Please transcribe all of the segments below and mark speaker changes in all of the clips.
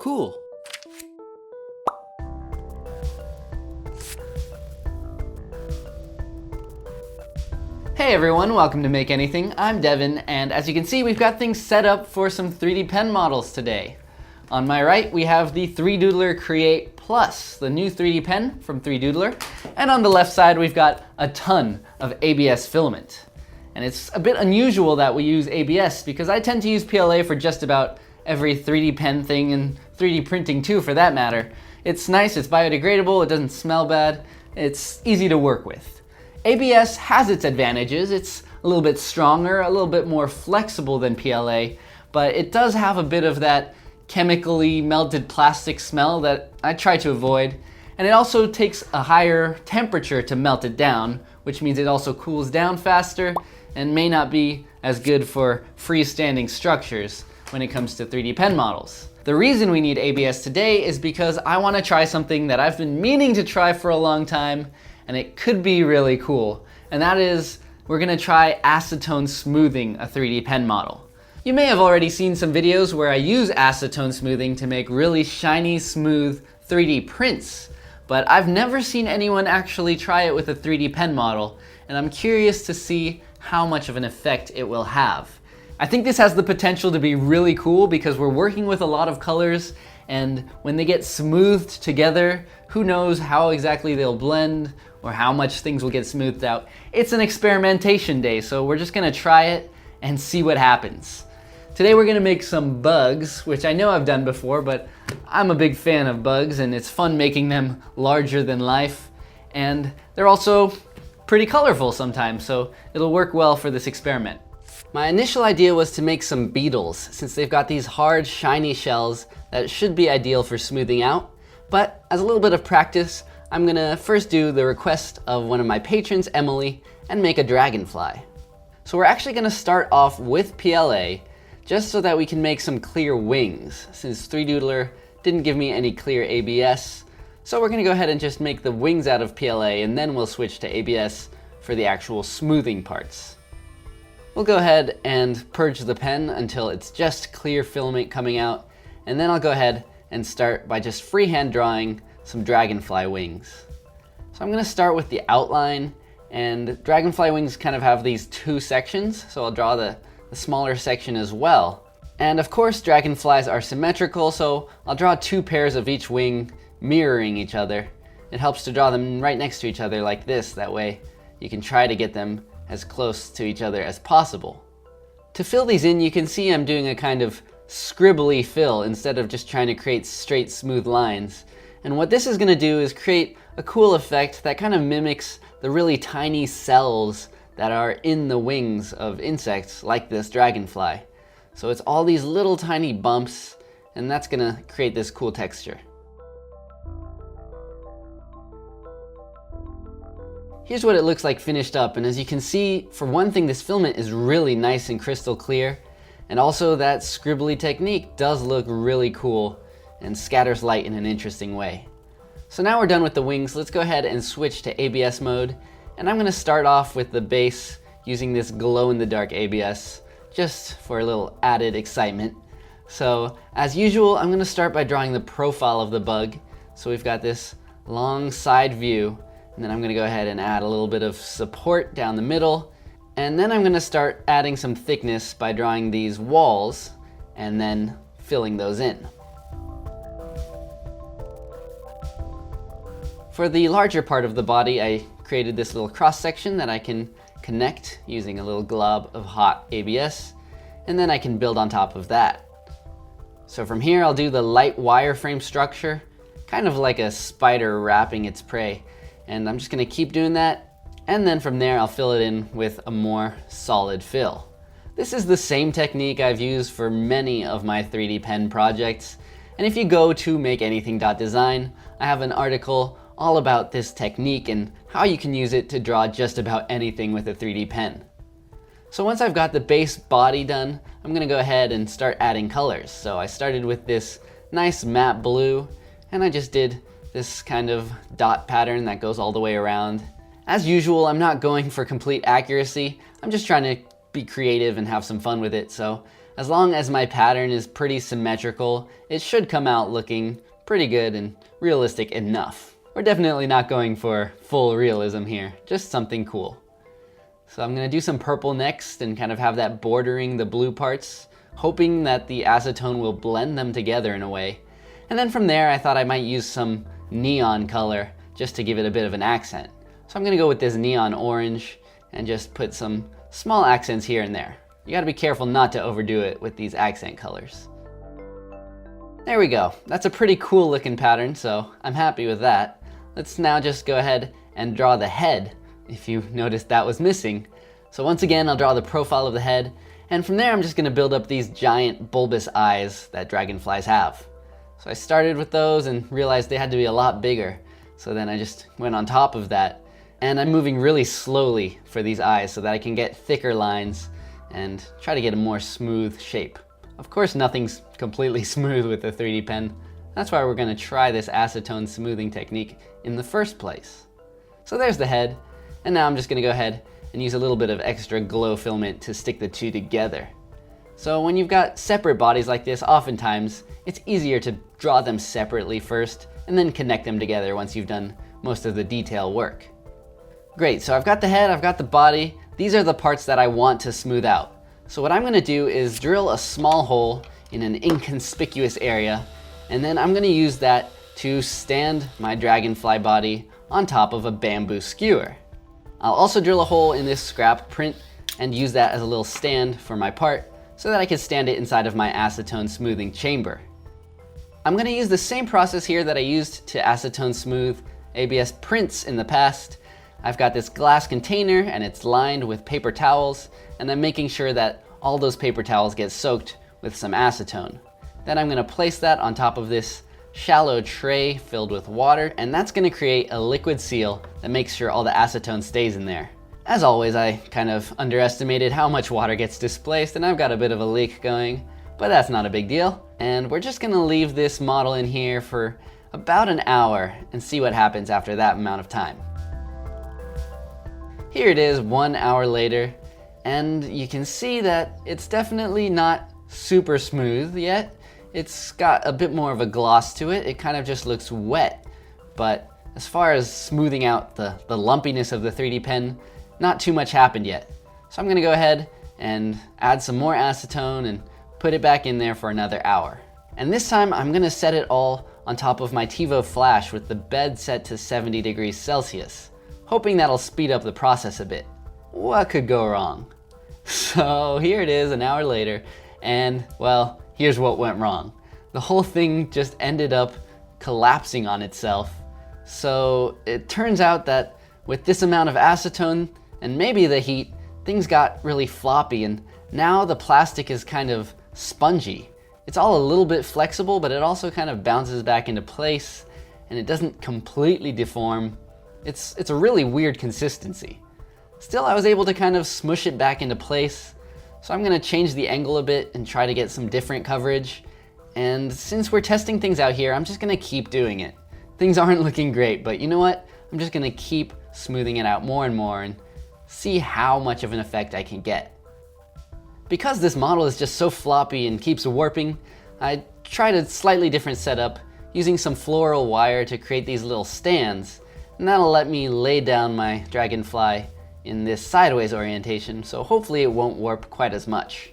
Speaker 1: Cool. Hey everyone, welcome to Make Anything. I'm Devin, and as you can see, we've got things set up for some 3D pen models today. On my right, we have the 3Doodler Create Plus, the new 3D pen from 3Doodler. And on the left side, we've got a ton of ABS filament. And it's a bit unusual that we use ABS because I tend to use PLA for just about every 3D pen thing, and 3D printing too for that matter. It's nice, it's biodegradable, it doesn't smell bad, it's easy to work with. ABS has its advantages. It's a little bit stronger, a little bit more flexible than PLA, but it does have a bit of that chemically melted plastic smell that I try to avoid. And it also takes a higher temperature to melt it down, which means it also cools down faster and may not be as good for freestanding structures when it comes to 3D pen models. The reason we need ABS today is because I want to try something that I've been meaning to try for a long time, and it could be really cool. And that is, we're gonna try acetone smoothing a 3D pen model. You may have already seen some videos where I use acetone smoothing to make really shiny, smooth 3D prints, but I've never seen anyone actually try it with a 3D pen model, and I'm curious to see how much of an effect it will have. I think this has the potential to be really cool because we're working with a lot of colors, and when they get smoothed together, who knows how exactly they'll blend or how much things will get smoothed out. It's an experimentation day, so we're just gonna try it and see what happens. Today we're gonna make some bugs, which I know I've done before, but I'm a big fan of bugs and it's fun making them larger than life. And they're also pretty colorful sometimes, so it'll work well for this experiment. My initial idea was to make some beetles, since they've got these hard, shiny shells that should be ideal for smoothing out. But as a little bit of practice, I'm gonna first do the request of one of my patrons, Emily, and make a dragonfly. So we're actually gonna start off with PLA, just so that we can make some clear wings, since 3Doodler didn't give me any clear ABS. So we're gonna go ahead and just make the wings out of PLA, and then we'll switch to ABS for the actual smoothing parts. We'll go ahead and purge the pen until it's just clear filament coming out, and then I'll go ahead and start by just freehand drawing some dragonfly wings. So I'm gonna start with the outline, and dragonfly wings kind of have these two sections, so I'll draw the smaller section as well. And of course, dragonflies are symmetrical, so I'll draw two pairs of each wing mirroring each other. It helps to draw them right next to each other like this, that way you can try to get them as close to each other as possible. To fill these in, you can see I'm doing a kind of scribbly fill instead of just trying to create straight, smooth lines. And what this is gonna do is create a cool effect that kind of mimics the really tiny cells that are in the wings of insects like this dragonfly. So it's all these little tiny bumps, and that's gonna create this cool texture. Here's what it looks like finished up, and as you can see, for one thing, this filament is really nice and crystal clear, and also that scribbly technique does look really cool and scatters light in an interesting way. So now we're done with the wings, let's go ahead and switch to ABS mode, and I'm gonna start off with the base using this glow-in-the-dark ABS, just for a little added excitement. So as usual, I'm gonna start by drawing the profile of the bug. So we've got this long side view, and then I'm gonna go ahead and add a little bit of support down the middle, and then I'm gonna start adding some thickness by drawing these walls and then filling those in. For the larger part of the body, I created this little cross section that I can connect using a little glob of hot ABS, and then I can build on top of that. So from here, I'll do the light wireframe structure, kind of like a spider wrapping its prey. And I'm just gonna keep doing that, and then from there I'll fill it in with a more solid fill. This is the same technique I've used for many of my 3D pen projects, and if you go to makeanything.design, I have an article all about this technique and how you can use it to draw just about anything with a 3D pen. So once I've got the base body done, I'm gonna go ahead and start adding colors. So I started with this nice matte blue, and I just did this kind of dot pattern that goes all the way around. As usual, I'm not going for complete accuracy. I'm just trying to be creative and have some fun with it. So As long as my pattern is pretty symmetrical, it should come out looking pretty good and realistic enough. We're definitely not going for full realism here, just something cool. So I'm gonna do some purple next and kind of have that bordering the blue parts, hoping that the acetone will blend them together in a way. And then from there, I thought I might use some neon color just to give it a bit of an accent. So I'm gonna go with this neon orange and just put some small accents here and there. You gotta be careful not to overdo it with these accent colors. There we go. That's a pretty cool looking pattern, so I'm happy with that. Let's now just go ahead and draw the head, if you noticed that was missing. So once again, I'll draw the profile of the head, and from there I'm just gonna build up these giant bulbous eyes that dragonflies have. So I started with those and realized they had to be a lot bigger. So then I just went on top of that, and I'm moving really slowly for these eyes so that I can get thicker lines and try to get a more smooth shape. Of course, nothing's completely smooth with the 3D pen. That's why we're gonna try this acetone smoothing technique in the first place. So there's the head, and now I'm just gonna go ahead and use a little bit of extra glow filament to stick the two together. So when you've got separate bodies like this, oftentimes it's easier to draw them separately first and then connect them together once you've done most of the detail work. Great, so I've got the head, I've got the body. These are the parts that I want to smooth out. So what I'm gonna do is drill a small hole in an inconspicuous area, and then I'm gonna use that to stand my dragonfly body on top of a bamboo skewer. I'll also drill a hole in this scrap print and use that as a little stand for my part so that I can stand it inside of my acetone smoothing chamber. I'm gonna use the same process here that I used to acetone smooth ABS prints in the past. I've got this glass container and it's lined with paper towels, and I'm making sure that all those paper towels get soaked with some acetone. Then I'm gonna place that on top of this shallow tray filled with water, and that's gonna create a liquid seal that makes sure all the acetone stays in there. As always, I kind of underestimated how much water gets displaced, and I've got a bit of a leak going, but that's not a big deal. And we're just gonna leave this model in here for about an hour and see what happens after that amount of time. Here it is 1 hour later, and you can see that it's definitely not super smooth yet. It's got a bit more of a gloss to it. It kind of just looks wet. But as far as smoothing out the lumpiness of the 3D pen, not too much happened yet. So I'm gonna go ahead and add some more acetone and put it back in there for another hour. And this time I'm gonna set it all on top of my TiVo flash with the bed set to 70 degrees Celsius, hoping that'll speed up the process a bit. What could go wrong? So here it is an hour later, and well, here's what went wrong. The whole thing just ended up collapsing on itself. So it turns out that with this amount of acetone and maybe the heat, things got really floppy, and now the plastic is kind of spongy. It's all a little bit flexible, but it also kind of bounces back into place, and it doesn't completely deform. It's a really weird consistency. Still, I was able to kind of smush it back into place, so I'm gonna change the angle a bit and try to get some different coverage. And since we're testing things out here, I'm just gonna keep doing it. Things aren't looking great, but you know what? I'm just gonna keep smoothing it out more and more and see how much of an effect I can get. Because this model is just so floppy and keeps warping, I tried a slightly different setup using some floral wire to create these little stands, and that'll let me lay down my dragonfly in this sideways orientation, so hopefully it won't warp quite as much.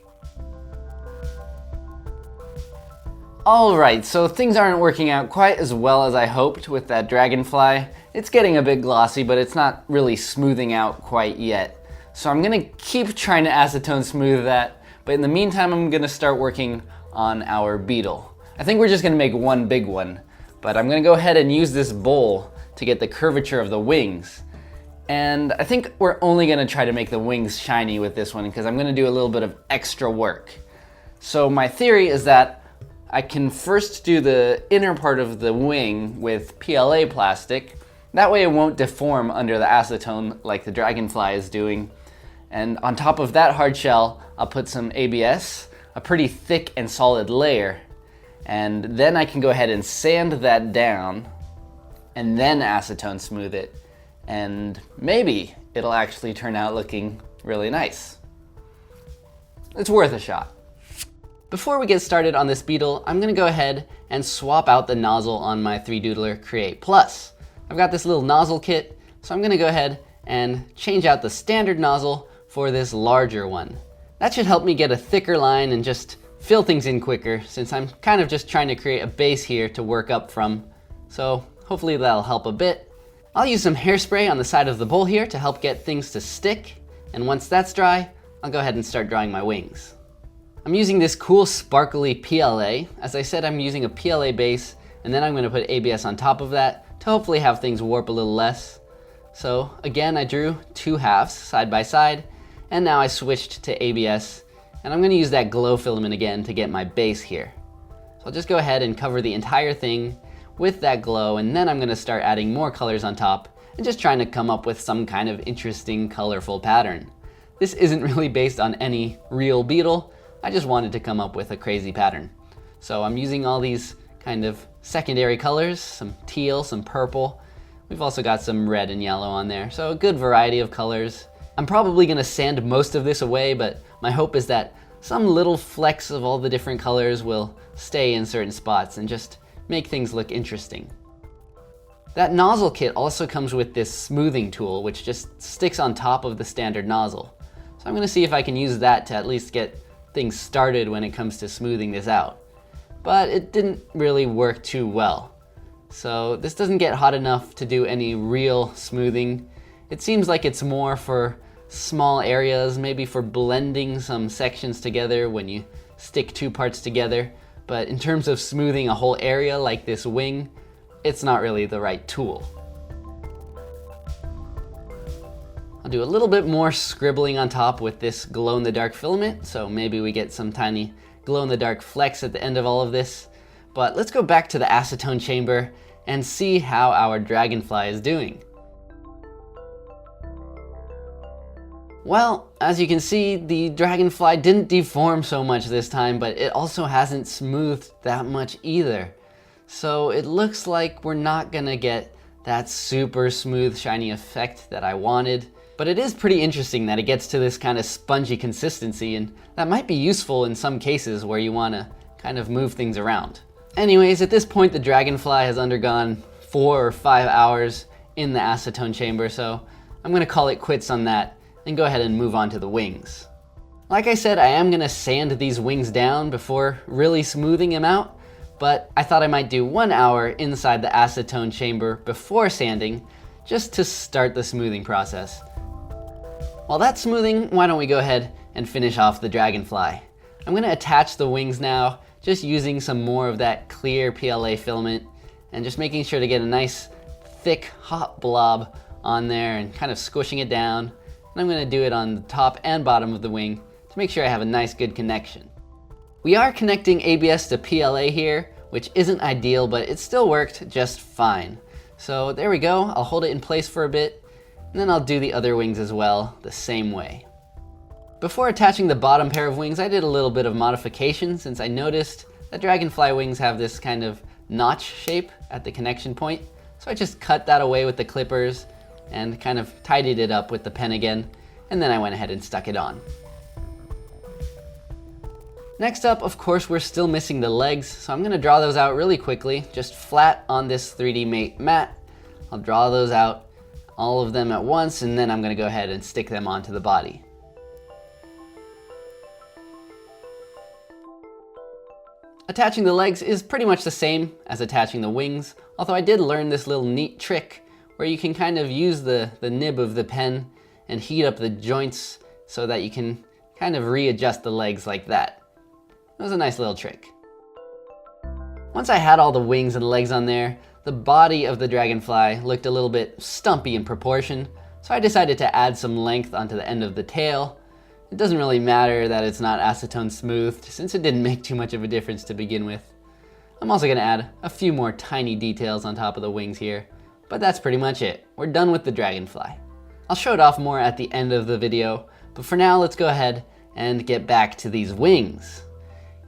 Speaker 1: Alright, so things aren't working out quite as well as I hoped with that dragonfly. It's getting a bit glossy, but it's not really smoothing out quite yet. So I'm gonna keep trying to acetone smooth that, but in the meantime I'm gonna start working on our beetle. I think we're just gonna make one big one, but I'm gonna go ahead and use this bowl to get the curvature of the wings. And I think we're only gonna try to make the wings shiny with this one because I'm gonna do a little bit of extra work. So my theory is that I can first do the inner part of the wing with PLA plastic. That way it won't deform under the acetone like the dragonfly is doing. And on top of that hard shell, I'll put some ABS, a pretty thick and solid layer. And then I can go ahead and sand that down and then acetone smooth it. And maybe it'll actually turn out looking really nice. It's worth a shot. Before we get started on this beetle, I'm gonna go ahead and swap out the nozzle on my 3Doodler Create Plus. I've got this little nozzle kit, so I'm gonna go ahead and change out the standard nozzle for this larger one. That should help me get a thicker line and just fill things in quicker, since I'm kind of just trying to create a base here to work up from. So hopefully that'll help a bit. I'll use some hairspray on the side of the bowl here to help get things to stick. And once that's dry, I'll go ahead and start drawing my wings. I'm using this cool sparkly PLA. As I said, I'm using a PLA base, and then I'm gonna put ABS on top of that to hopefully have things warp a little less. So again, I drew two halves side by side, and now I switched to ABS, and I'm gonna use that glow filament again to get my base here. So I'll just go ahead and cover the entire thing with that glow, and then I'm gonna start adding more colors on top and just trying to come up with some kind of interesting, colorful pattern. This isn't really based on any real beetle. I just wanted to come up with a crazy pattern. So I'm using all these kind of secondary colors, some teal, some purple. We've also got some red and yellow on there, so a good variety of colors. I'm probably gonna sand most of this away, but my hope is that some little flecks of all the different colors will stay in certain spots and just make things look interesting. That nozzle kit also comes with this smoothing tool, which just sticks on top of the standard nozzle. So I'm gonna see if I can use that to at least get things started when it comes to smoothing this out. But it didn't really work too well. So this doesn't get hot enough to do any real smoothing. It seems like it's more for small areas, maybe for blending some sections together when you stick two parts together. But in terms of smoothing a whole area like this wing, it's not really the right tool. I'll do a little bit more scribbling on top with this glow-in-the-dark filament, so maybe we get some tiny glow-in-the-dark flecks at the end of all of this. But let's go back to the acetone chamber and see how our dragonfly is doing. Well, as you can see, the dragonfly didn't deform so much this time, but it also hasn't smoothed that much either. So it looks like we're not gonna get that super smooth, shiny effect that I wanted. But it is pretty interesting that it gets to this kind of spongy consistency, and that might be useful in some cases where you wanna kind of move things around. Anyways, at this point the dragonfly has undergone 4 or 5 hours in the acetone chamber, so I'm gonna call it quits on that and go ahead and move on to the wings. Like I said, I am gonna sand these wings down before really smoothing them out, but I thought I might do 1 hour inside the acetone chamber before sanding, just to start the smoothing process. While that's smoothing, why don't we go ahead and finish off the dragonfly. I'm gonna attach the wings now, just using some more of that clear PLA filament and just making sure to get a nice thick hot blob on there and kind of squishing it down. And I'm gonna do it on the top and bottom of the wing to make sure I have a nice good connection. We are connecting ABS to PLA here, which isn't ideal, but it still worked just fine. So there we go, I'll hold it in place for a bit, and then I'll do the other wings as well, the same way. Before attaching the bottom pair of wings, I did a little bit of modification since I noticed that dragonfly wings have this kind of notch shape at the connection point. So I just cut that away with the clippers and kind of tidied it up with the pen again, and then I went ahead and stuck it on. Next up, of course, we're still missing the legs, so I'm gonna draw those out really quickly, just flat on this 3D Mate mat. I'll draw those out, all of them at once, and then I'm gonna go ahead and stick them onto the body. Attaching the legs is pretty much the same as attaching the wings, although I did learn this little neat trick where you can kind of use the nib of the pen and heat up the joints so that you can kind of readjust the legs like that. It was a nice little trick. Once I had all the wings and legs on there, the body of the dragonfly looked a little bit stumpy in proportion, so I decided to add some length onto the end of the tail. It doesn't really matter that it's not acetone smoothed, since it didn't make too much of a difference to begin with. I'm also going to add a few more tiny details on top of the wings here, but that's pretty much it. We're done with the dragonfly. I'll show it off more at the end of the video, but for now let's go ahead and get back to these wings.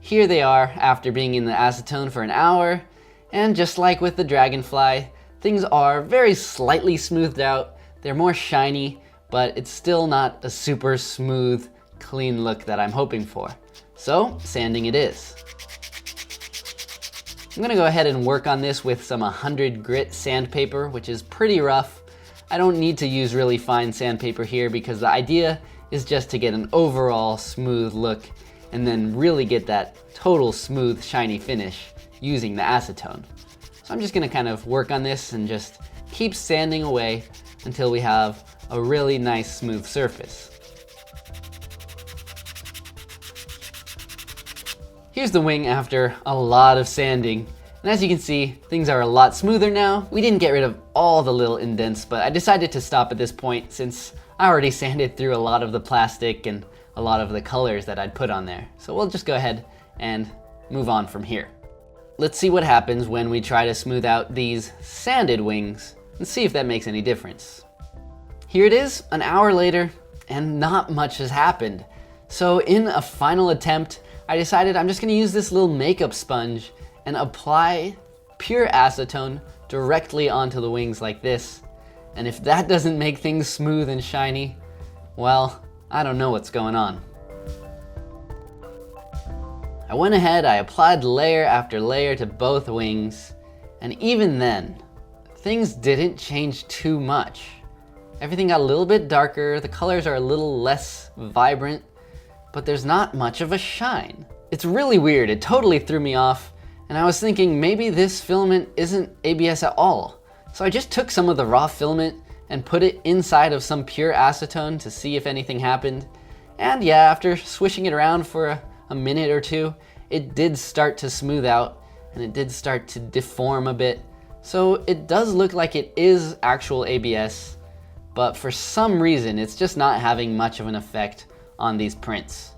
Speaker 1: Here they are after being in the acetone for an hour, and just like with the dragonfly, things are very slightly smoothed out. They're more shiny, but it's still not a super smooth, clean look that I'm hoping for. So sanding it is. I'm gonna go ahead and work on this with some 100 grit sandpaper, which is pretty rough. I don't need to use really fine sandpaper here because the idea is just to get an overall smooth look and then really get that total smooth, shiny finish using the acetone. So I'm just gonna kind of work on this and just keep sanding away until we have a really nice smooth surface. Here's the wing after a lot of sanding. And as you can see, things are a lot smoother now. We didn't get rid of all the little indents, but I decided to stop at this point since I already sanded through a lot of the plastic and a lot of the colors that I'd put on there. So we'll just go ahead and move on from here. Let's see what happens when we try to smooth out these sanded wings and see if that makes any difference. Here it is, an hour later, and not much has happened. So in a final attempt, I decided I'm just gonna use this little makeup sponge and apply pure acetone directly onto the wings like this. And if that doesn't make things smooth and shiny, well, I don't know what's going on. I went ahead, I applied layer after layer to both wings, and even then, things didn't change too much. Everything got a little bit darker, the colors are a little less vibrant, but there's not much of a shine. It's really weird, it totally threw me off, and I was thinking maybe this filament isn't ABS at all. So I just took some of the raw filament and put it inside of some pure acetone to see if anything happened. And yeah, after swishing it around for a minute or two, it did start to smooth out and it did start to deform a bit. So it does look like it is actual ABS, but for some reason, it's just not having much of an effect on these prints.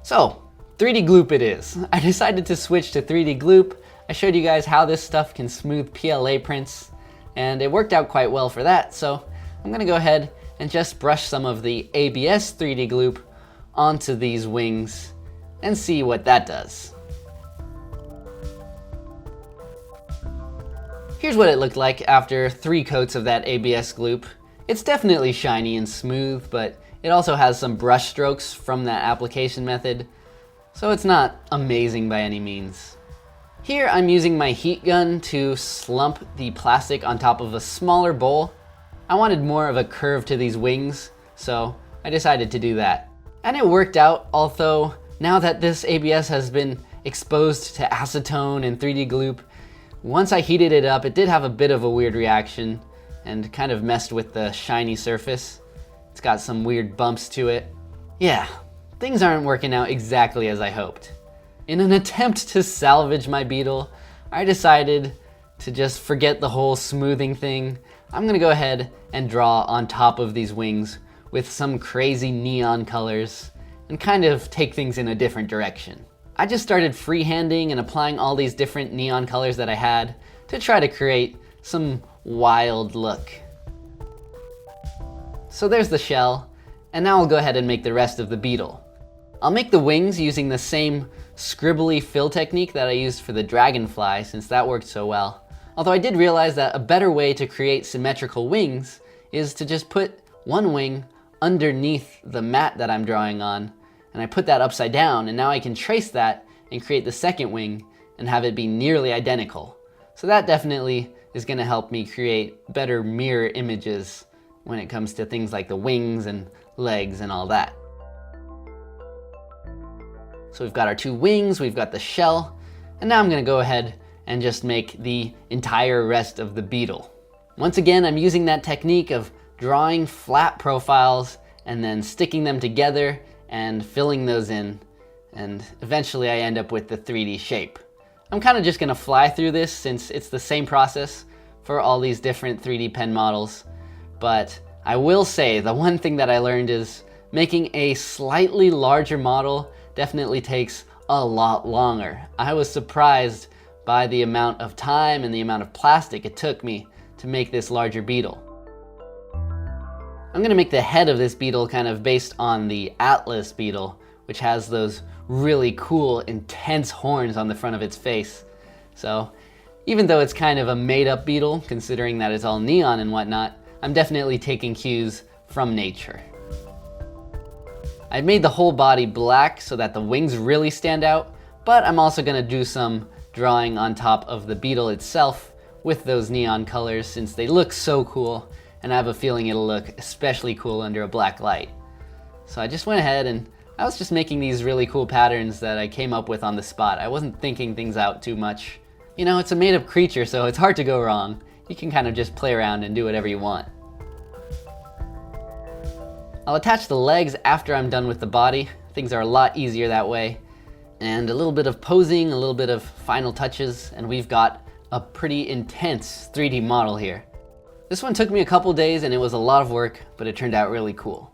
Speaker 1: So 3D Gloop it is. I decided to switch to 3D Gloop. I showed you guys how this stuff can smooth PLA prints, and it worked out quite well for that. So I'm gonna go ahead and just brush some of the ABS 3D Gloop onto these wings and see what that does. Here's what it looked like after 3 coats of that ABS gloop. It's definitely shiny and smooth, but it also has some brush strokes from that application method, so it's not amazing by any means. Here I'm using my heat gun to slump the plastic on top of a smaller bowl. I wanted more of a curve to these wings, so I decided to do that. And it worked out, although now that this ABS has been exposed to acetone and 3D gloop, once I heated it up, it did have a bit of a weird reaction and kind of messed with the shiny surface. It's got some weird bumps to it. Yeah, things aren't working out exactly as I hoped. In an attempt to salvage my beetle, I decided to just forget the whole smoothing thing. I'm gonna go ahead and draw on top of these wings with some crazy neon colors and kind of take things in a different direction. I just started freehanding and applying all these different neon colors that I had to try to create some wild look. So there's the shell, and now I'll go ahead and make the rest of the beetle. I'll make the wings using the same scribbly fill technique that I used for the dragonfly, since that worked so well. Although I did realize that a better way to create symmetrical wings is to just put one wing underneath the mat that I'm drawing on, and I put that upside down, and now I can trace that and create the second wing and have it be nearly identical. So that definitely is going to help me create better mirror images when it comes to things like the wings and legs and all that. So we've got our 2 wings, we've got the shell, and now I'm going to go ahead and just make the entire rest of the beetle. Once again, I'm using that technique of drawing flat profiles and then sticking them together and filling those in, and eventually I end up with the 3D shape. I'm kind of just gonna fly through this since it's the same process for all these different 3D pen models, but I will say the one thing that I learned is making a slightly larger model definitely takes a lot longer. I was surprised by the amount of time and the amount of plastic it took me to make this larger beetle. I'm gonna make the head of this beetle kind of based on the Atlas beetle, which has those really cool, intense horns on the front of its face. So even though it's kind of a made-up beetle, considering that it's all neon and whatnot, I'm definitely taking cues from nature. I made the whole body black so that the wings really stand out, but I'm also gonna do some drawing on top of the beetle itself with those neon colors since they look so cool, and I have a feeling it'll look especially cool under a black light. So I just went ahead and I was just making these really cool patterns that I came up with on the spot. I wasn't thinking things out too much. You know, it's a made-up creature, so it's hard to go wrong. You can kind of just play around and do whatever you want. I'll attach the legs after I'm done with the body. Things are a lot easier that way. And a little bit of posing, a little bit of final touches, and we've got a pretty intense 3D model here. This one took me a couple days and it was a lot of work, but it turned out really cool.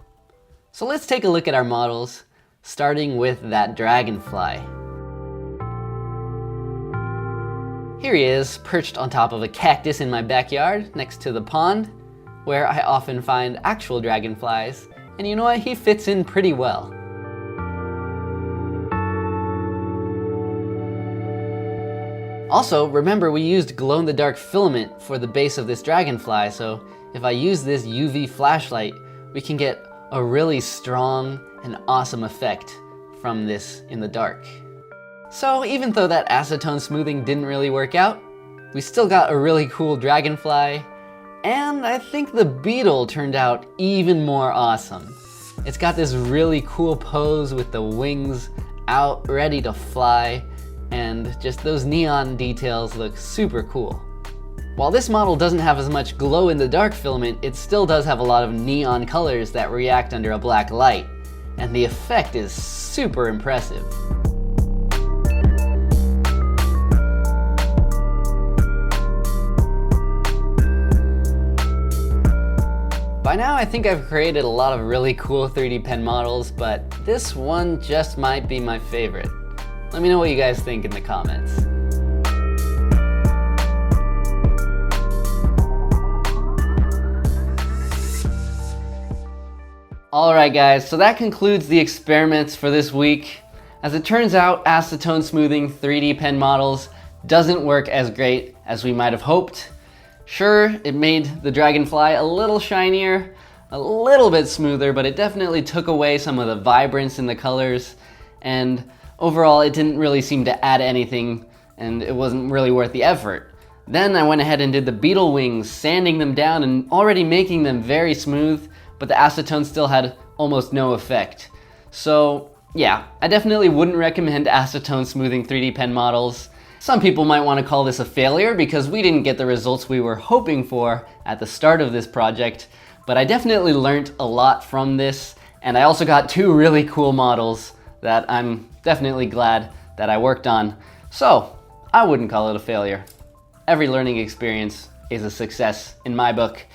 Speaker 1: So let's take a look at our models, starting with that dragonfly. Here he is, perched on top of a cactus in my backyard next to the pond, where I often find actual dragonflies, and you know what, he fits in pretty well. Also, remember we used glow-in-the-dark filament for the base of this dragonfly, so if I use this UV flashlight, we can get a really strong and awesome effect from this in the dark. So even though that acetone smoothing didn't really work out, we still got a really cool dragonfly, and I think the beetle turned out even more awesome. It's got this really cool pose with the wings out, ready to fly, and just those neon details look super cool. While this model doesn't have as much glow-in-the-dark filament, it still does have a lot of neon colors that react under a black light, and the effect is super impressive. By now I think I've created a lot of really cool 3D pen models, but this one just might be my favorite. Let me know what you guys think in the comments. Alright guys, so that concludes the experiments for this week. As it turns out, acetone smoothing 3D pen models doesn't work as great as we might have hoped. Sure, it made the dragonfly a little shinier, a little bit smoother, but it definitely took away some of the vibrance in the colors, and overall it didn't really seem to add anything, and it wasn't really worth the effort. Then I went ahead and did the beetle wings, sanding them down and already making them very smooth, but the acetone still had almost no effect. So yeah, I definitely wouldn't recommend acetone smoothing 3D pen models. Some people might want to call this a failure because we didn't get the results we were hoping for at the start of this project, but I definitely learned a lot from this, and I also got two really cool models that I'm definitely glad that I worked on. So I wouldn't call it a failure. Every learning experience is a success in my book.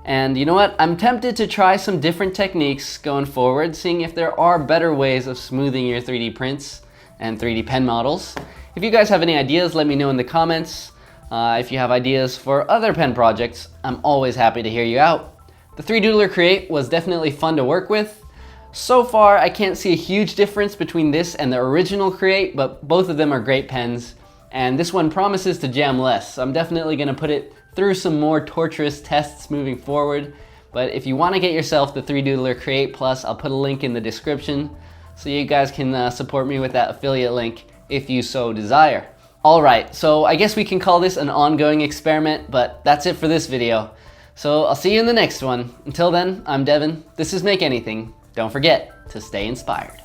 Speaker 1: And you know what? I'm tempted to try some different techniques going forward, seeing if there are better ways of smoothing your 3D prints and 3D pen models. If you guys have any ideas, let me know in the comments. If you have ideas for other pen projects, I'm always happy to hear you out. The 3Doodler Create was definitely fun to work with. So far, I can't see a huge difference between this and the original Create, but both of them are great pens. And this one promises to jam less, so I'm definitely gonna put it through some more torturous tests moving forward. But if you wanna get yourself the 3Doodler Create Plus, I'll put a link in the description so you guys can support me with that affiliate link if you so desire. All right, so I guess we can call this an ongoing experiment, but that's it for this video. So I'll see you in the next one. Until then, I'm Devin. This is Make Anything. Don't forget to stay inspired.